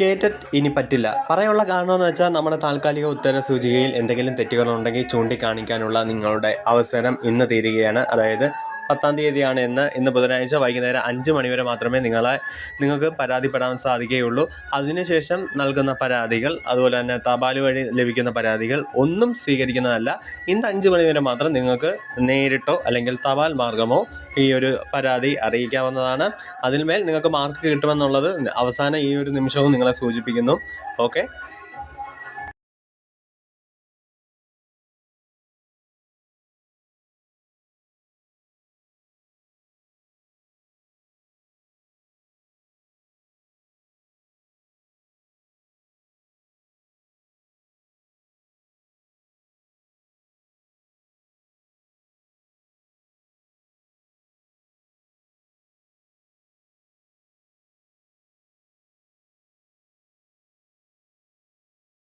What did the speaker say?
കേറ്ററ്റ് ഇനി പറ്റില്ല. പറയാനുള്ള കാരണമെന്ന് വെച്ചാൽ നമ്മുടെ താൽക്കാലിക ഉത്തര സൂചികയിൽ എന്തെങ്കിലും തെറ്റുകളുണ്ടെങ്കിൽ ചൂണ്ടിക്കാണിക്കാനുള്ള നിങ്ങളുടെ അവസരം ഇന്ന് തീരുകയാണ്. അതായത് 10-ാം തീയതിയാണ് ഇന്ന് ബുധനാഴ്ച വൈകുന്നേരം 5 മണിവരെ മാത്രമേ നിങ്ങൾക്ക് പരാതിപ്പെടാൻ സാധിക്കുകയുള്ളൂ. അതിനുശേഷം നൽകുന്ന പരാതികൾ, അതുപോലെ തന്നെ തപാൽ വഴി ലഭിക്കുന്ന പരാതികൾ ഒന്നും സ്വീകരിക്കുന്നതല്ല. ഇന്ന് 5 മണിവരെ മാത്രം നിങ്ങൾക്ക് നേരിട്ടോ അല്ലെങ്കിൽ തപാൽ മാർഗമോ ഈ ഒരു പരാതി അറിയിക്കാവുന്നതാണ്. അതിന്മേൽ നിങ്ങൾക്ക് മാർക്ക് കിട്ടുമെന്നുള്ളത് അവസാനം ഈ ഒരു നിമിഷവും നിങ്ങളെ സൂചിപ്പിക്കുന്നു. ഓക്കെ.